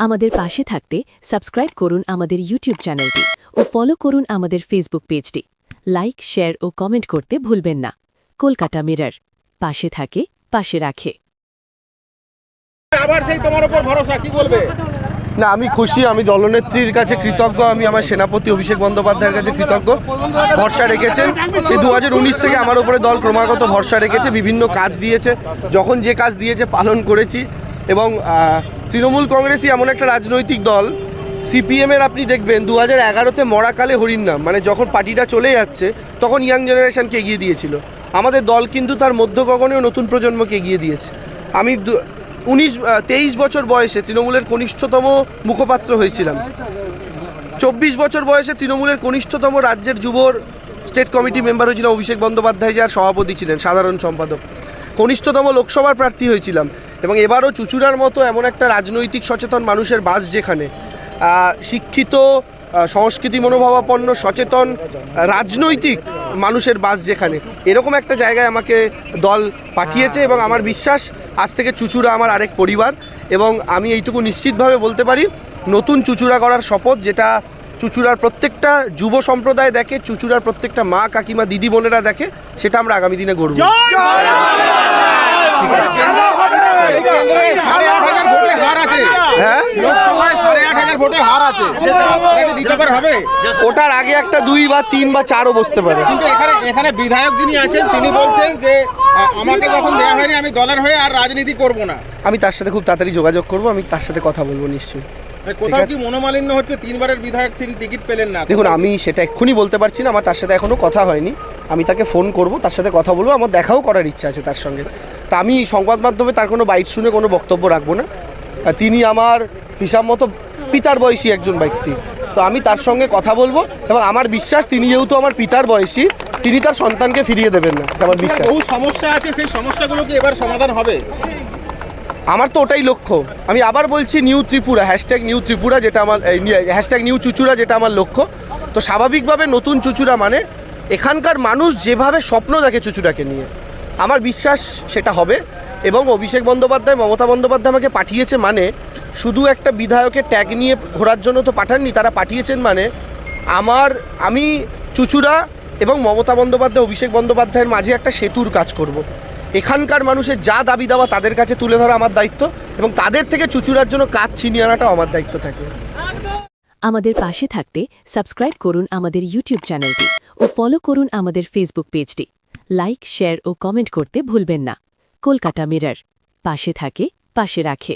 আমাদের পাশে থাকতে সাবস্ক্রাইব করুন আমাদের ইউটিউব চ্যানেলটি ও ফলো করুন আমাদের ফেসবুক পেজটি। লাইক, শেয়ার ও কমেন্ট করতে ভুলবেন না। কলকাতা মিরর, পাশে থাকে, পাশে রাখে। আবার সেই তোমার উপর ভরসা, কি বলবে? না, আমি খুশি, আমি দলনেত্রীর কাছে কৃতজ্ঞ, আমি আমার সেনাপতি অভিষেক বন্দ্যোপাধ্যায়ের কাছে কৃতজ্ঞ। ভরসা রেখেছেন, সেই 2019 থেকে আমার উপরে দল ক্রমাগত ভরসা রেখেছে, বিভিন্ন কাজ দিয়েছে, যখন যে কাজ দিয়েছে পালন করেছি। এবং তৃণমূল কংগ্রেসই এমন একটা রাজনৈতিক দল, সিপিএমের আপনি দেখবেন 2011-তে মরাকালে হরিণ নাম, মানে যখন পার্টিটা চলে যাচ্ছে তখন ইয়াং জেনারেশনকে এগিয়ে দিয়েছিল। আমাদের দল কিন্তু তার মধ্য গগনেও নতুন প্রজন্মকে এগিয়ে দিয়েছে। আমি 23 বছর বয়সে তৃণমূলের কনিষ্ঠতম মুখপাত্র হয়েছিলাম। 24 বছর বয়সে তৃণমূলের কনিষ্ঠতম রাজ্যের যুবর স্টেট কমিটি মেম্বার হয়েছিলাম অভিষেক বন্দ্যোপাধ্যায়, যার সভাপতি ছিলেন, সাধারণ সম্পাদক। কনিষ্ঠতম লোকসভার প্রার্থী হয়েছিলাম। এবং এবারও চুঁচুড়ার মতো এমন একটা রাজনৈতিক সচেতন মানুষের বাস, যেখানে শিক্ষিত, সংস্কৃতি মনোভাবাপন্ন, সচেতন, রাজনৈতিক মানুষের বাস, যেখানে এরকম একটা জায়গায় আমাকে দল পাঠিয়েছে। এবং আমার বিশ্বাস আজ থেকে চুঁচুড়া আমার আরেক পরিবার। এবং আমি এইটুকু নিশ্চিতভাবে বলতে পারি, নতুন চুঁচুড়া করার শপথ, যেটা চুঁচুড়ার প্রত্যেকটা যুব সম্প্রদায় দেখে, চুঁচুড়ার প্রত্যেকটা মা, কাকিমা, দিদি বোনেরা দেখে, সেটা আমরা আগামী দিনে গড়ব। ওটার আগে একটা 2 বা 3 বা 4ও বসতে পারে। কিন্তু এখানে বিধায়ক যিনি আছেন তিনি বলছেন যে আমাকে যখন দেওয়া হয়নি আমি দলের হয়ে আর রাজনীতি করব না। আমি তার সাথে খুব তাড়াতাড়ি যোগাযোগ করব, আমি তার সাথে কথা বলবো নিশ্চয়ই। কোথাও কি মনোমালিন্য হচ্ছে? 3বারের বিধায়ক তিনি টিকিট পেলেন না। দেখুন, আমি সেটা এক্ষুনি বলতে পারছি না, আমার তার সাথে এখনও কথা হয়নি। আমি তাকে ফোন করব, তার সাথে কথা বলবো, আমার দেখাও করার ইচ্ছা আছে তার সঙ্গে। তা আমি সংবাদ মাধ্যমে তার কোনো বাইট শুনে কোনো বক্তব্য রাখবো না। তিনি আমার হিসাব মতো পিতার বয়সী একজন ব্যক্তি, তো আমি তার সঙ্গে কথা বলবো। এবং আমার বিশ্বাস, তিনি যেহেতু আমার পিতার বয়সী, তিনি তার সন্তানকে ফিরিয়ে দেবেন না, আমার বিশ্বাস। বহু সমস্যা আছে, সেই সমস্যাগুলো কি এবার সমাধান হবে? আমার তো ওটাই লক্ষ্য। আমি আবার বলছি, নিউ ত্রিপুরা, #নিউ ত্রিপুরা, যেটা আমার #নিউ চুঁচুড়া, যেটা আমার লক্ষ্য। তো স্বাভাবিকভাবে নতুন চুঁচুড়া মানে এখানকার মানুষ যেভাবে স্বপ্ন দেখে চুঁচুড়াকে নিয়ে, আমার বিশ্বাস সেটা হবে। এবং অভিষেক বন্দ্যোপাধ্যায়, মমতা বন্দ্যোপাধ্যায় আমাকে পাঠিয়েছে মানে শুধু একটা বিধায়কের ট্যাগ নিয়ে ঘোরার জন্য তো পাঠাননি, তারা পাঠিয়েছেন মানে আমি চুঁচুড়া এবং মমতা বন্দ্যোপাধ্যায়, অভিষেক বন্দ্যোপাধ্যায়ের মাঝে একটা সেতুর কাজ করব। এখানকার মানুষের যা দাবি দাওয়া তাদের কাছে তুলে ধরা আমার দায়িত্ব, এবং তাদের থেকে চুঁচুড়ার জন্য কাজ ছিনিয়ে আনাটাও আমার দায়িত্ব থাকবে। আমাদের পাশে থাকতে সাবস্ক্রাইব করুন আমাদের ইউটিউব চ্যানেলটি ও ফলো করুন আমাদের ফেসবুক পেজটি। লাইক, শেয়ার ও কমেন্ট করতে ভুলবেন না। কলকাতা মিরর, পাশে থাকে, পাশে রাখে।